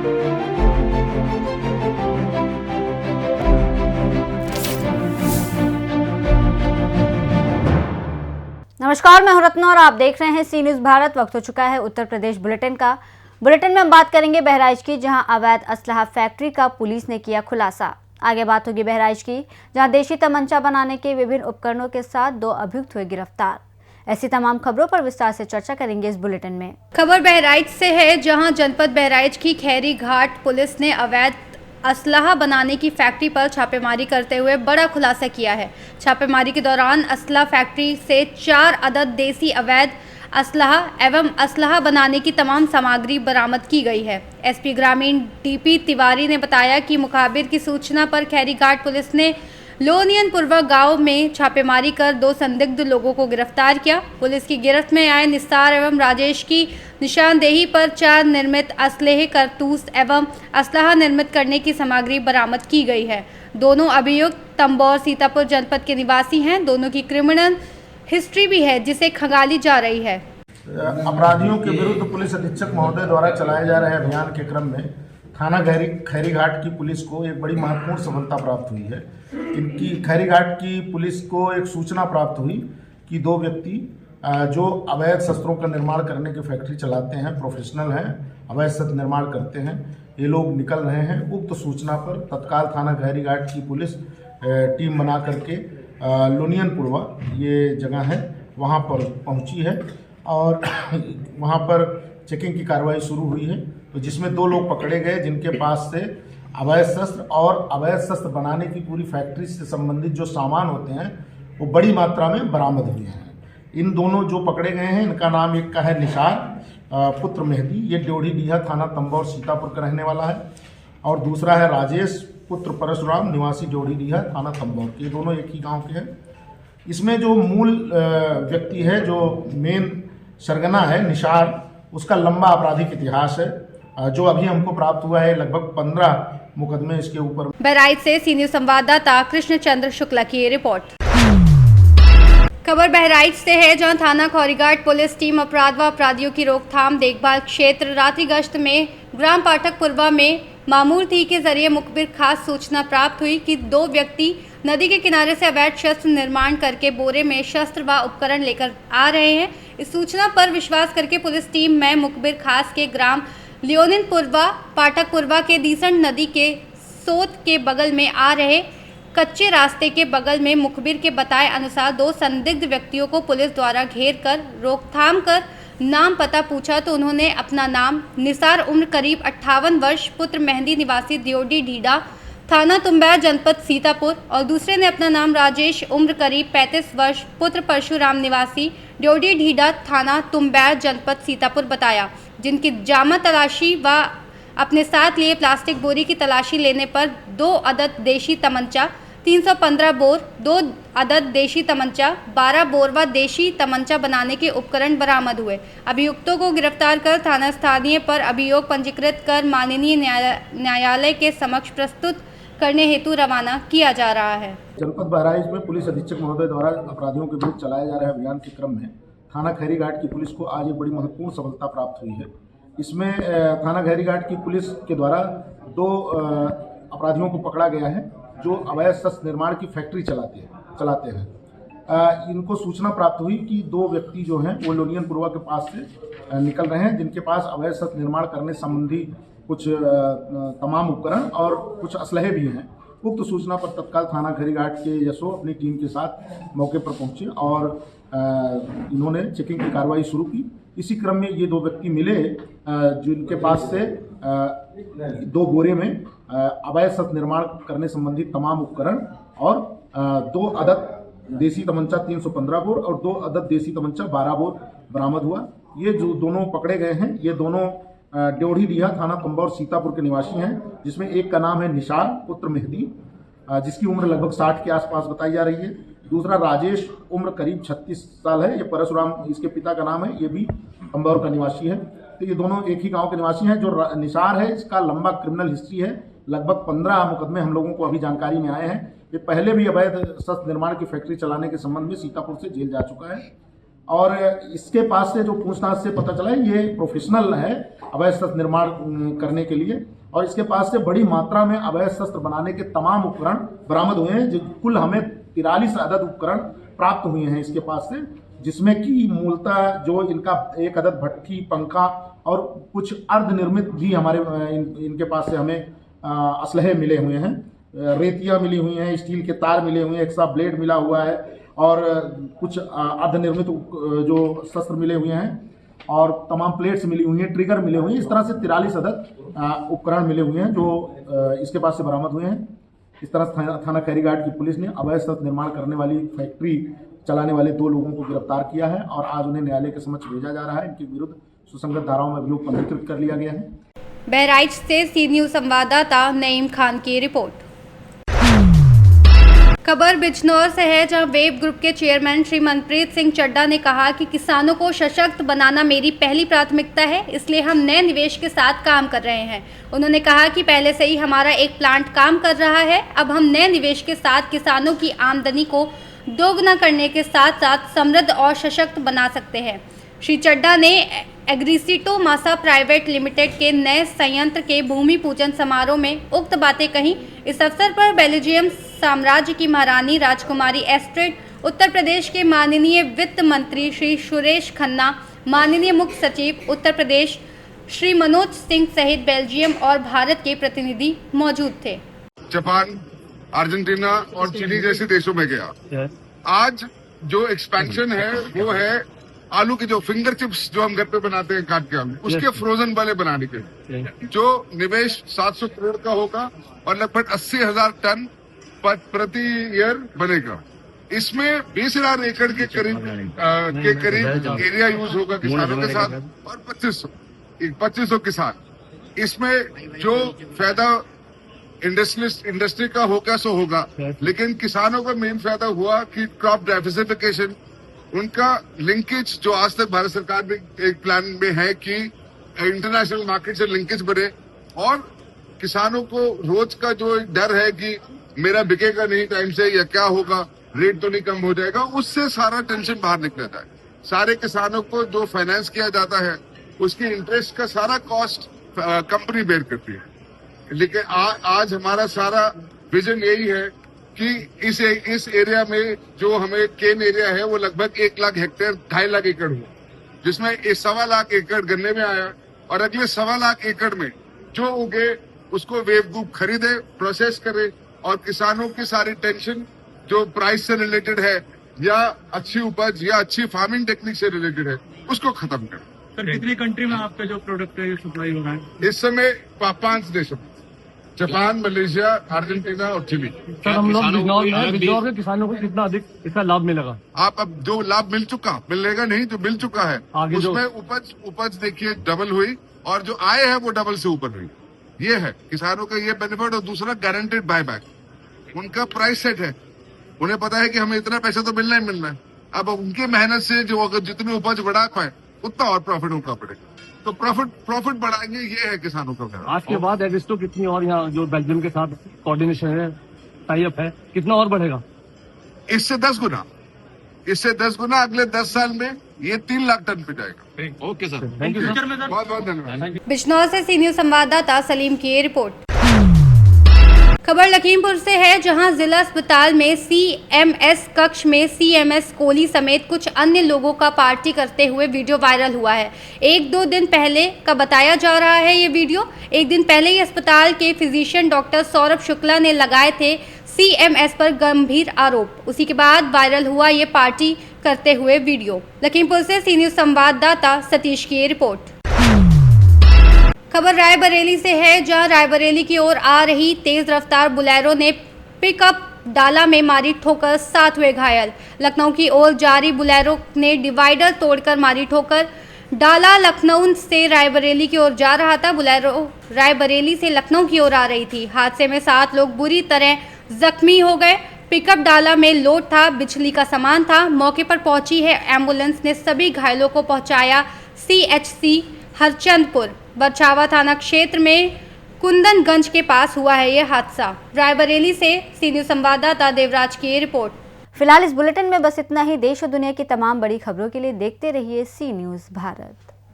नमस्कार, मैं हूं रत्ना और आप देख रहे हैं सी न्यूज़ भारत। वक्त हो चुका है उत्तर प्रदेश बुलेटिन का। बुलेटिन में हम बात करेंगे बहराइच की, जहां अवैध असलहा फैक्ट्री का पुलिस ने किया खुलासा। आगे बात होगी बहराइच की, जहां देशी तमंचा बनाने के विभिन्न उपकरणों के साथ 2 अभियुक्त हुए गिरफ्तार। ऐसी तमाम खबरों पर विस्तार से चर्चा करेंगे इस बुलेटिन में। खबर बहराइच से है, जहां जनपद बहराइच की खैरी घाट पुलिस ने अवैध असलहा बनाने की फैक्ट्री पर छापेमारी करते हुए बड़ा खुलासा किया है। छापेमारी के दौरान असलहा फैक्ट्री से 4 अदद देसी अवैध असलहा एवं असलहा बनाने की तमाम सामग्री बरामद की गई है। एसपी ग्रामीण डीपी तिवारी ने बताया कि मुखाबिर की सूचना पर खैरी घाट पुलिस ने लोनियनपुरवा गांव में छापेमारी कर 2 संदिग्ध लोगों को गिरफ्तार किया। पुलिस की गिरफ्त में आए निसार एवं राजेश की निशानदेही पर 4 निर्मित असलहे, कारतूस एवं असलहा निर्मित करने की सामग्री बरामद की गई है। दोनों अभियुक्त तंबौर सीतापुर जनपद के निवासी हैं। दोनों की क्रिमिनल हिस्ट्री भी है, जिसे खंगाली जा रही है। अपराधियों के विरुद्ध पुलिस अधीक्षक महोदय द्वारा चलाए जा रहे अभियान के क्रम में थाना खैरी घाट की पुलिस को एक बड़ी महत्वपूर्ण सफलता प्राप्त हुई है। इनकी खैरी घाट की पुलिस को एक सूचना प्राप्त हुई कि 2 व्यक्ति जो अवैध शस्त्रों का निर्माण करने की फैक्ट्री चलाते हैं, प्रोफेशनल हैं, अवैध शस्त्र निर्माण करते हैं, ये लोग निकल रहे हैं। उक्त सूचना पर तत्काल थाना खैरी घाट की पुलिस टीम बना करके लोनियनपुरवा ये जगह है वहाँ पर पहुँची है और वहाँ पर चेकिंग की कार्रवाई शुरू हुई है, तो जिसमें 2 लोग पकड़े गए जिनके पास से अवैध शस्त्र और अवैध शस्त्र बनाने की पूरी फैक्ट्री से संबंधित जो सामान होते हैं वो बड़ी मात्रा में बरामद हुए हैं। इन दोनों जो पकड़े गए हैं, इनका नाम एक का है निशार पुत्र मेहदी, ये ड्योढ़ी डीहा थाना तंबौर सीतापुर का रहने वाला है, और दूसरा है राजेश पुत्र परशुराम निवासी ड्योढ़ी डीहा थाना तंबौर। ये दोनों एक ही गाँव के हैं। इसमें जो मूल व्यक्ति है, जो मेन सरगना है निशार, उसका लंबा आपराधिक इतिहास है जो अभी हमको प्राप्त हुआ है। लगभग 15 मुकदमे इसके ऊपर। बहराइच से सी न्यूज़ संवाददाता कृष्ण चंद्र शुक्ला की रिपोर्ट। खबर बहराइच से है, जहां थाना खैरीघाट पुलिस टीम अपराध व अपराधियों की रोकथाम देखभाल क्षेत्र रात्रि गश्त में ग्राम पाठकपुरवा में मामूल थी के जरिए मुखबिर खास सूचना प्राप्त हुई कि 2 व्यक्ति नदी के किनारे से अवैध शस्त्र निर्माण करके बोरे में शस्त्र व उपकरण लेकर आ रहे हैं। इस सूचना पर विश्वास करके पुलिस टीम में मुखबिर खास के ग्राम लियोनिनपुरवा पाठकपुरवा के दीसण नदी के सोत के बगल में आ रहे कच्चे रास्ते के बगल में मुखबिर के बताए अनुसार 2 संदिग्ध व्यक्तियों को पुलिस द्वारा घेर कर रोकथाम कर नाम पता पूछा तो उन्होंने अपना नाम निसार उम्र करीब 58 वर्ष पुत्र मेहंदी निवासी ड्योढ़ी डीहा थाना तुंबैर जनपद सीतापुर और दूसरे ने अपना नाम राजेश उम्र करीब 35 वर्ष पुत्र परशुराम निवासी ड्योढ़ी डीहा थाना तुंबैर जनपद सीतापुर बताया, जिनकी जामा तलाशी व अपने साथ लिए प्लास्टिक बोरी की तलाशी लेने पर 2 अदद देशी तमंचा 315 बोर, 2 अदद देशी तमंचा, 12 बोर व देशी तमंचा बनाने के उपकरण बरामद हुए। अभियुक्तों को गिरफ्तार कर थाना स्थानीय पर अभियोग पंजीकृत कर माननीय न्यायालय के समक्ष प्रस्तुत करने हेतु रवाना किया जा रहा है। जनपद बहराइच में पुलिस अधीक्षक महोदय द्वारा अपराधियों के विरुद्ध चलाए जा रहे अभियान के क्रम में थाना खैरी घाट की पुलिस को आज एक बड़ी महत्वपूर्ण सफलता प्राप्त हुई है। इसमें थाना खैरी घाट की पुलिस के द्वारा 2 अपराधियों को पकड़ा गया है जो अवैध शस्त्र निर्माण की फैक्ट्री चलाते हैं। इनको सूचना प्राप्त हुई कि 2 व्यक्ति जो हैं वो लोनियनपुरवा के पास से निकल रहे हैं, जिनके पास अवैध शस्त्र निर्माण करने संबंधी कुछ तमाम उपकरण और कुछ असलहे भी हैं। उक्त सूचना पर तत्काल थाना खैरी घाट के यशो अपनी टीम के साथ मौके पर पहुंचे और इन्होंने चेकिंग की कार्रवाई शुरू की। इसी क्रम में ये 2 व्यक्ति मिले जिनके पास से 2 बोरे में अवैध शस्त्र निर्माण करने संबंधी तमाम उपकरण और 2 अदद देसी तमंचा 315 बोर और 2 अदद देसी तमंचा 12 बोर बरामद हुआ। ये जो दोनों पकड़े गए हैं, ये दोनों ड्योढ़ी डीहा थाना तंबौर सीतापुर के निवासी हैं, जिसमें एक का नाम है निशार पुत्र मेहदी, जिसकी उम्र लगभग 60 के आसपास बताई जा रही है। दूसरा राजेश उम्र करीब 36 साल है, ये परशुराम इसके पिता का नाम है, ये भी तंबौर का निवासी है। तो ये दोनों एक ही गांव के निवासी हैं। जो निशार है, इसका लंबा क्रिमिनल हिस्ट्री है, लगभग 15 मुकदमे हम लोगों को अभी जानकारी में आए हैं। ये पहले भी अवैध शस्त्र निर्माण की फैक्ट्री चलाने के संबंध में सीतापुर से जेल जा चुका है। और इसके पास से जो पूछताछ से पता चला है ये प्रोफेशनल है अवैध शस्त्र निर्माण करने के लिए, और इसके पास से बड़ी मात्रा में अवैध शस्त्र बनाने के तमाम उपकरण बरामद हुए हैं। जो कुल हमें 43 अदद उपकरण प्राप्त हुए हैं इसके पास से, जिसमें कि मूलतः जो इनका एक अदद भट्ठी, पंखा और कुछ अर्धनिर्मित भी हमारे इनके पास से हमें असलहे मिले हुए हैं। रेतियाँ मिली हुई हैं, स्टील के तार मिले हुए हैं, एक्स्ट्रा ब्लेड मिला हुआ है और कुछ अर्धनिर्मित जो शस्त्र मिले हुए हैं और तमाम प्लेट्स मिली हुई हैं, ट्रिगर मिले हुए हैं। इस तरह से 43 अदद उपकरण मिले हुए हैं जो इसके पास से बरामद हुए हैं। इस तरह थाना खैरीघाट की पुलिस ने अवैध शस्त्र निर्माण करने वाली फैक्ट्री चलाने वाले 2 लोगों को गिरफ्तार किया है और आज उन्हें न्यायालय के समक्ष भेजा जा रहा है। इनके विरुद्ध सुसंगत धाराओं में अभियोग पंजीकृत कर लिया गया है। बहराइच से सी न्यूज संवाददाता नईम खान की रिपोर्ट। खबर बिजनौर से है, जहां वेव ग्रुप के चेयरमैन श्री मनप्रीत सिंह चड्ढा ने कहा कि किसानों को सशक्त बनाना मेरी पहली प्राथमिकता है, इसलिए हम नए निवेश के साथ काम कर रहे हैं। उन्होंने कहा कि पहले से ही हमारा एक प्लांट काम कर रहा है, अब हम नए निवेश के साथ किसानों की आमदनी को दोगुना करने के साथ साथ समृद्ध और सशक्त बना सकते हैं। श्री चड्ढा ने एग्रीसीटो मासा प्राइवेट लिमिटेड के नए संयंत्र के भूमि पूजन समारोह में उक्त बातें कही। इस अवसर पर बेल्जियम साम्राज्य की महारानी राजकुमारी एस्ट्रेड, उत्तर प्रदेश के माननीय वित्त मंत्री श्री सुरेश खन्ना, माननीय मुख्य सचिव उत्तर प्रदेश श्री मनोज सिंह सहित बेल्जियम और भारत के प्रतिनिधि मौजूद थे। जापान, अर्जेंटीना और चिली जैसे देशों में गया। आज जो एक्सपेंशन है वो है आलू के जो फिंगर चिप्स जो हम घर पे बनाते हैं काट के आलू, उसके फ्रोजन वाले बनाने के, जो निवेश 700 करोड़ का होगा और लगभग 80,000 टन प्रति ईयर बनेगा। इसमें 20,000 एकड़ के करीब एरिया यूज होगा किसानों के साथ और 2500 किसान। इसमें जो फायदा इंडस्ट्री का होगा सो होगा, लेकिन किसानों का मेन फायदा हुआ कि क्रॉप डाइवर्सिफिकेशन, उनका लिंकेज जो आज तक भारत सरकार में एक प्लान में है कि इंटरनेशनल मार्केट से लिंकेज बढ़े, और किसानों को रोज का जो डर है कि मेरा बिकेगा नहीं टाइम से या क्या होगा, रेट तो नहीं कम हो जाएगा, उससे सारा टेंशन बाहर निकल जाता है। सारे किसानों को जो फाइनेंस किया जाता है उसकी इंटरेस्ट का सारा कॉस्ट कंपनी बेयर करती है। लेकिन आज हमारा सारा विजन यही है कि इस एरिया में जो हमें केन एरिया है वो लगभग 1 लाख हेक्टेयर 2.5 लाख एकड़ हुआ, जिसमें 1.25 लाख एकड़ गन्ने में आया और अगले 1.25 लाख एकड़ में जो उगे उसको वेव ग्रुप खरीदे, प्रोसेस करे और किसानों की सारी टेंशन जो प्राइस से रिलेटेड है या अच्छी उपज या अच्छी फार्मिंग टेक्निक से रिलेटेड है उसको खत्म करे। सर, कितनी कंट्री में आपका जो प्रोडक्ट है सप्लाई हो रहा है? इस समय 5 देशों, जापान, मलेशिया, अर्जेंटीना और चिली। सर, हम लोग बिजनौर के किसानों को कितना अधिक इसका लाभ मिलेगा? आप अब जो लाभ मिलेगा नहीं तो मिल चुका है, आगे उसमें उपज देखिए डबल हुई और जो आय है वो डबल से ऊपर हुई। ये है किसानों का ये बेनिफिट। और दूसरा गारंटेड बायबैक, उनका प्राइस सेट है, उन्हें पता है कि हमें इतना पैसा तो मिलना ही मिलना है। अब उनकी मेहनत से जो अगर जितनी उपज बढ़ा पाए उतना और प्रॉफिट उनका पड़ेगा, तो प्रॉफिट बढ़ाएंगे। ये है किसानों का। आज के बाद एग्रिस्टो कितनी और यहाँ जो बेल्जियम के साथ कोऑर्डिनेशन है, टाई अप है, कितना और बढ़ेगा? इससे 10 गुना अगले 10 साल में ये 3 लाख टन पे जाएगा। Okay sir, thank you sir. बहुत बहुत धन्यवाद। बिजनौर से सी न्यूज संवाददाता सलीम की रिपोर्ट। खबर लखीमपुर से है, जहां जिला अस्पताल में सीएमएस कक्ष में सीएमएस कोहली समेत कुछ अन्य लोगों का पार्टी करते हुए वीडियो वायरल हुआ है। 1-2 दिन पहले का बताया जा रहा है ये वीडियो। एक दिन पहले ही अस्पताल के फिजिशियन डॉक्टर सौरभ शुक्ला ने लगाए थे सीएमएस पर गंभीर आरोप। उसी के बाद वायरल हुआ ये पार्टी करते हुए वीडियो। लखीमपुर से सी न्यूज संवाददाता सतीश की रिपोर्ट। खबर रायबरेली से है, जहां रायबरेली की ओर आ रही तेज रफ्तार बुलेरो ने पिकअप डाला में मारी ठोकर, 7 हुए घायल। लखनऊ की ओर जा रही बुलेरो ने डिवाइडर तोड़कर मारी ठोकर। डाला लखनऊ से रायबरेली की ओर जा रहा था। बुलेरो रायबरेली से लखनऊ की ओर आ रही थी। हादसे में 7 लोग बुरी तरह जख्मी हो गए। पिकअप डाला में लोड था, बिजली का सामान था। मौके पर पहुंची है एम्बुलेंस ने सभी घायलों को पहुंचाया सीएचसी हरचंदपुर। बरछावा थाना क्षेत्र में कुंदनगंज के पास हुआ है यह हादसा। रायबरेली से सी न्यूज संवाददाता देवराज की रिपोर्ट। फिलहाल इस बुलेटिन में बस इतना ही। देश और दुनिया की तमाम बड़ी खबरों के लिए देखते रहिए सी न्यूज़ भारत।